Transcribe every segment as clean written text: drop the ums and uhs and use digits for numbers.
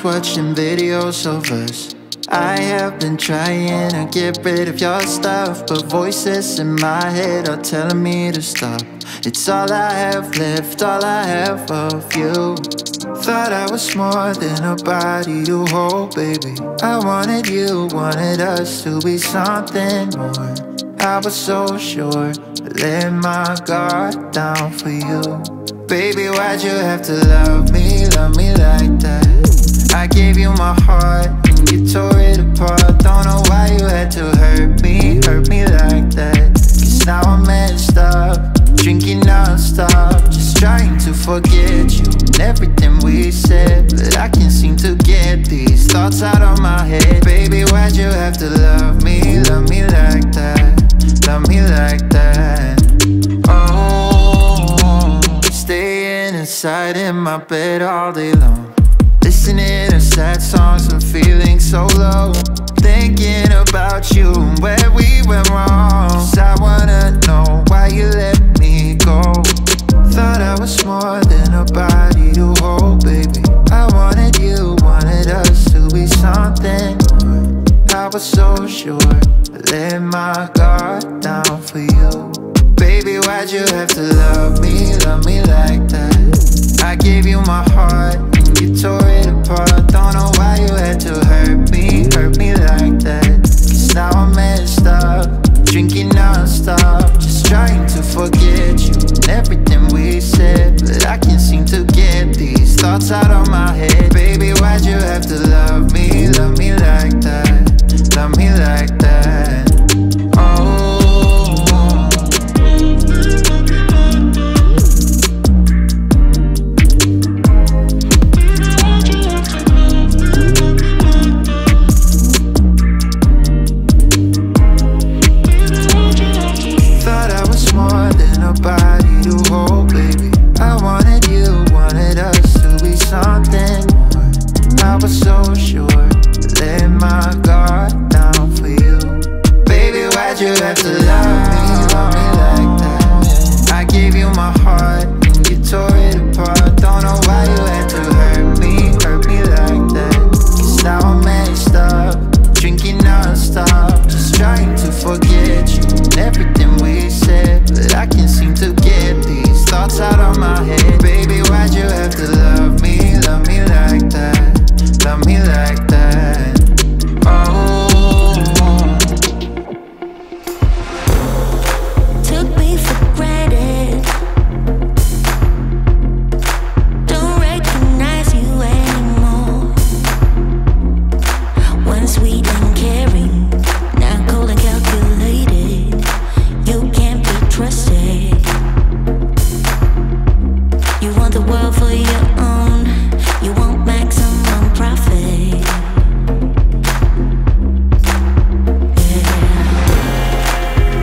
nights watching videos of us. I have been trying to get rid of your stuff, but voices in my head are telling me to stop. It's all I have left, all I have of you. Thought I was more than a body to hold, baby. I wanted you, wanted us to be something more. I was so sure, I let my guard down for you. Baby, why'd you have to love me like that? I gave you my heart and you tore it apart. Don't know why you had to hurt me like that. Cause now I'm messed up, drinking non-stop, just trying to forget you and everything we said. But I can't seem to get these thoughts out of my head. Baby, why'd you have to love me like that? Love me like that. Oh, staying inside in my bed all day long, listening to sad songs and feeling so low, thinking about you and where we went wrong. Cause I wanna know why you let me go. Thought I was more than a body to hold, baby. I wanted you, wanted us to be something more. I was so sure, I let my guard down for you. Baby, why'd you have to love me like that? I gave you my heart and you tore it apart. Don't know why you had to hurt me like that. Cause now I'm messed up, drinking non-stop, just trying to forget you and everything we said. But I can't seem to get these thoughts out of my head. Baby, why'd you have to love me like that? Love me like that. Oh, more than a body to hold, baby. I wanted you, wanted us to be something more. I was so sure, let my guard down for you. Baby, why'd you have to love me like that? I gave you my heart and you tore it apart. Don't know why you had to hurt me like that. Cause now I'm messed up, drinking non-stop, just trying to forget you and everything we said. But I can't seem to get these thoughts out of my head. Baby, why'd you have to love me like that? Love me like that. Oh, took me for granted, don't recognize you anymore. Once sweet and caring, now cold and calculated. You can't be trusted. You want the world for your own, you want maximum profit.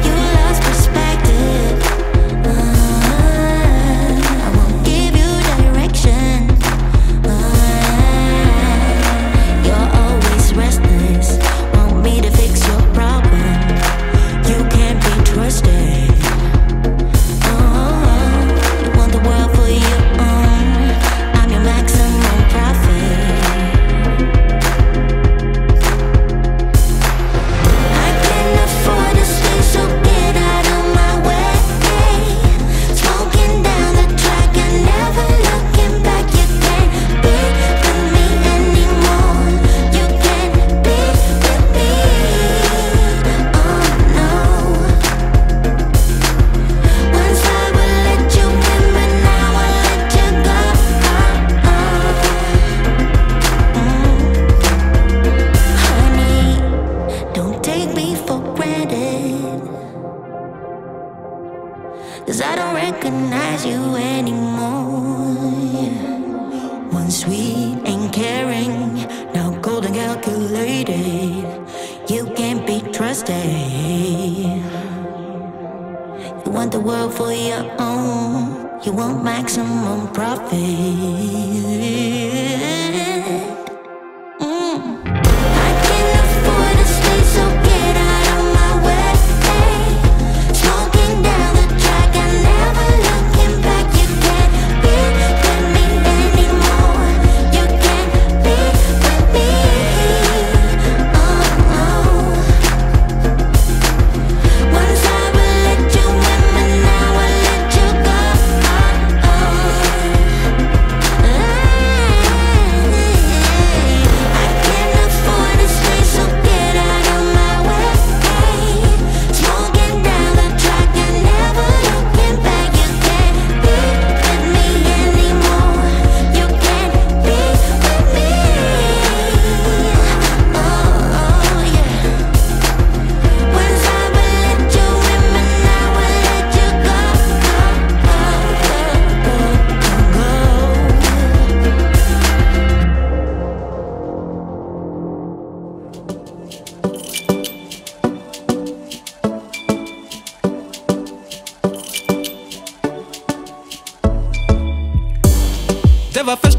You lost perspective. I won't give you direction. You're always restless, want me to fix your problem. You can't be trusted. You want the world for your own, I'm your maximum profit. I can't afford to stay, so get out of my way. Smoking down the track and never looking back. You can't be with me anymore. You can't be with me. Oh no. Once I would let you in, but now I let you go. Honey, don't take me for granted, 'cause I don't recognize you anymore. Once sweet and caring, now cold and calculated. You can't be trusted. You want the world for your own, you want maximum profit. I can't afford to stay, so get out of my way. Smoking down the track and never looking back. You can't be with me anymore. You can't be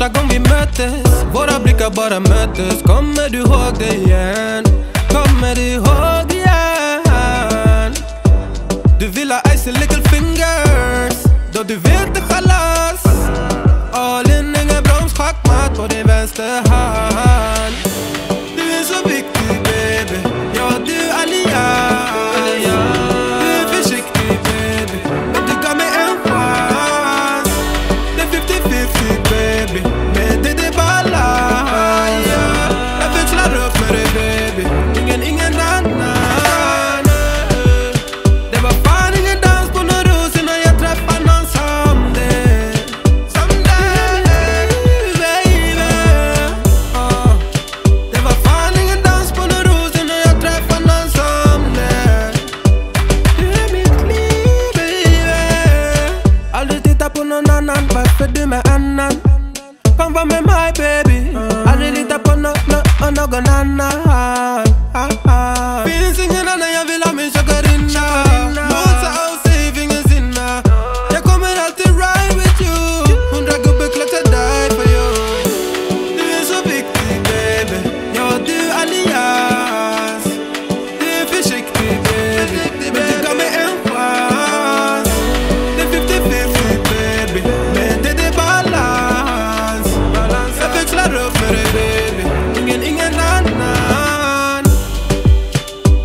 Första gång vi möttes, våra blickar bara möttes. Kommer du ihåg det igen? Kommer du ihåg det igen? Du vill ha icy little fingers, då du vet det chalas. All in, ingen broms, schackmatt på din vänster hand. Du är så viktig baby, ja du allians. Du är försiktig baby, men du gav mig en chans. Det är 50-50 baby, men det är balans. Jag växlar upp med dig baby, ingen annan. Det var fan ingen dans på någon ros innan jag träffade någon som det. Baby, det var fan ingen dans på någon ros innan jag träffade någon som det. Du är mitt liv baby. Aldrig titta på någon annan, varför du med annan? Kom var med mig baby, aldrig lita på någon annan. Finns ingen annan, jag vill ha min chakarinna. Mosa och save, ingen sinna. Jag kommer alltid ride with you. 100 gubbar klart die for you. Du är så viktig baby, ja du allians. Du är försiktig baby, men du gav mig en chans. Det är 50-50 baby, men det är balans. Jag växlar upp med dig baby, ingen annan.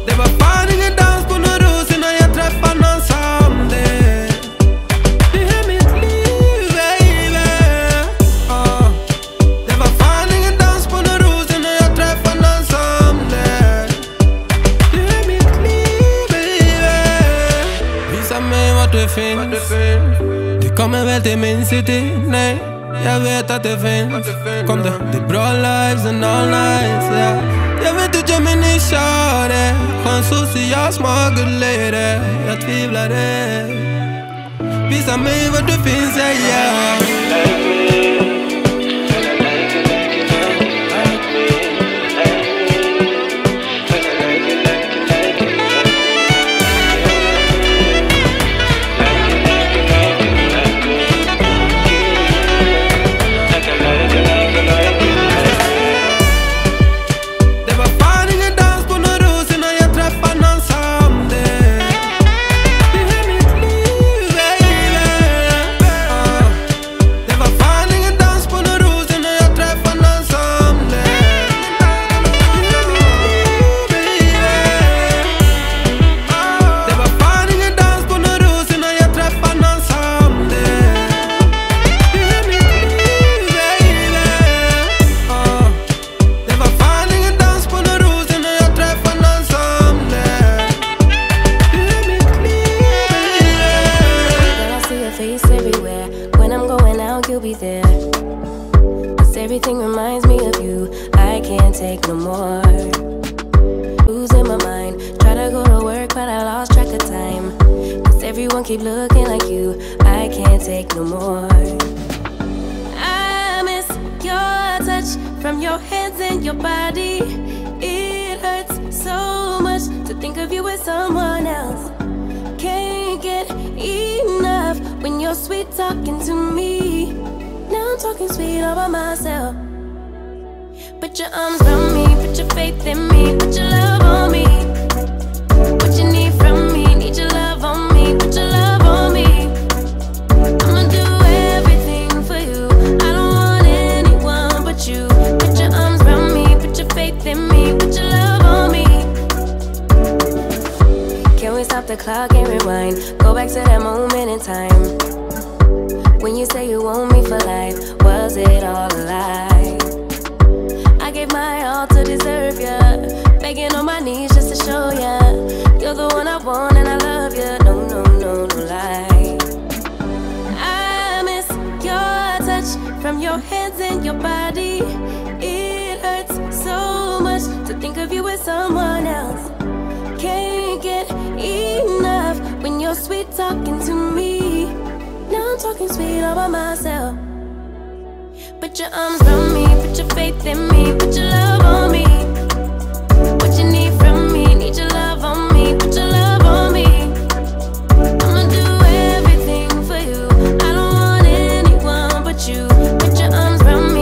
Det var fan ingen dans på någon ros innan jag träffade någon som det. Du är mitt liv baby. Det var fan ingen dans på någon ros innan jag träffade någon som det. Du är mitt liv baby. Visa mig vart du finns. Du kommer väl till min city? Nej, jag vet att det finns. Kom det är bra lives and all nights, yeah. Jag vet att jag min kör det. Skön social, smart good lady. Jag tvivlar det. Visa mig vart du finns, yeah. Det var fan ingen dans på någon ros innan jag träffade någon som det. Du är mitt liv baby. Det var fan ingen dans på någon ros innan jag träffade någon som det. Du är mitt liv baby. Det var fan ingen dans på någon ros innan jag träffade någon som det. Du är mitt liv baby. Det var fan ingen dans på någon ros innan jag träffade någon som det. Du är mitt liv baby. I see your face everywhere. When I'm going out, you'll be there. 'Cause everything reminds me of you. I can't take no more. Losing my mind. Try to go to work, but I lost track of time. 'Cause everyone keep looking like you. I can't take no more. I miss your touch from your hands and your body. It hurts so much to think of you with someone else. Can't get enough when you're sweet talking to me. Now I'm talking sweet all by myself. Put your arms around me, put your faith in me, put your love on me. What you need from me, need your love on me, put your love on me. I'ma do everything for you. I don't want anyone but you. Put your arms around me, put your faith in me, put your love on me. Can we stop the clock and rewind? Go back to that moment in time when you say you want me for life. Was it all a lie? I gave my all to deserve ya. Begging on my knees just to show ya you're the one I want and I love ya. No, no, no, no lie. I miss your touch from your hands and your body. It hurts so much to think of you with someone else. Can't get enough when you're sweet talking to me. Now I'm talking sweet all by myself. Put your arms around me, put your faith in me, put your love on me. What you need from me, need your love on me, put your love on me. I'ma do everything for you. I don't want anyone but you. Put your arms around me.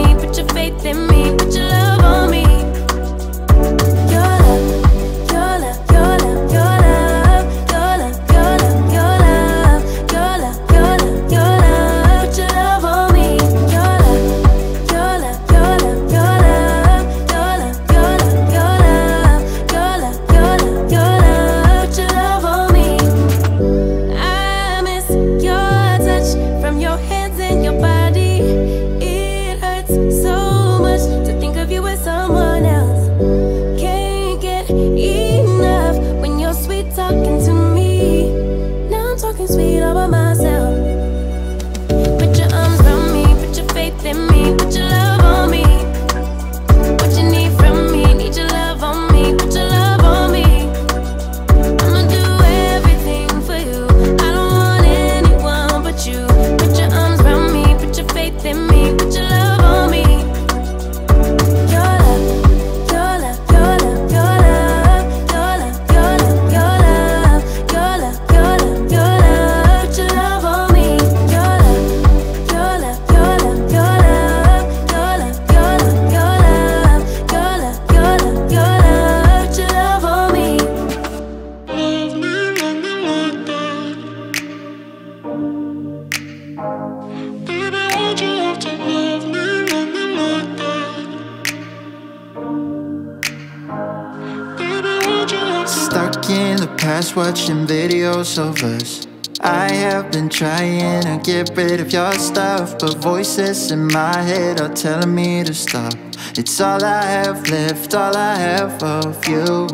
stuck in the past watching videos of us. I have been trying to get rid of your stuff, but voices in my head are telling me to stop. It's all I have left, all I have of you.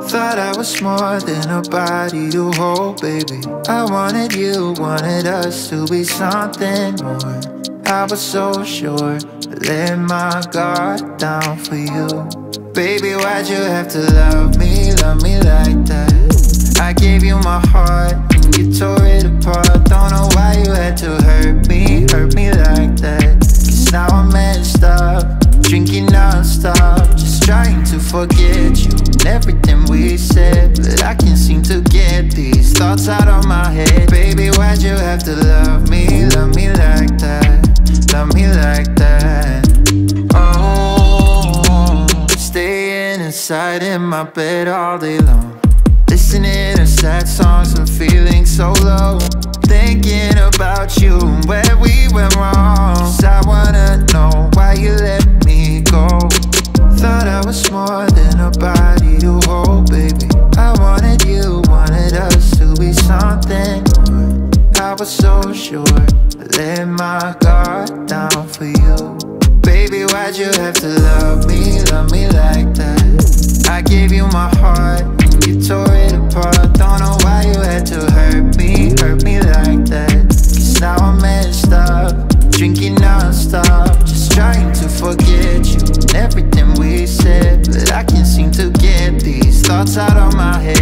Thought I was more than a body to hold, baby. I wanted you, wanted us to be something more. I was so sure, but let my guard down for you. Baby, why'd you have to love me like that? I gave you my heart and you tore it apart. Don't know why you had to hurt me like that. Cause now I'm messed up, drinking non-stop, just trying to forget you and everything we said. But I can't seem to get these thoughts out of my head. Baby, why'd you have to love me like that? Love me like that. Oh, staying inside in my bed all day long, listening to sad songs and feeling so low, thinking about you and where we went wrong. 'Cause I wanna know why you let me go. Thought I was more than a body to hold, baby. I wanted you, wanted us to be something more. I was so sure, I let my guard down for you. Baby, why'd you have to love me like that? I gave you my heart and you tore it apart. Don't know why you had to hurt me like that. Cause now I'm messed up, drinking non-stop, just trying to forget you and everything we said. But I can't seem to get these thoughts out of my head.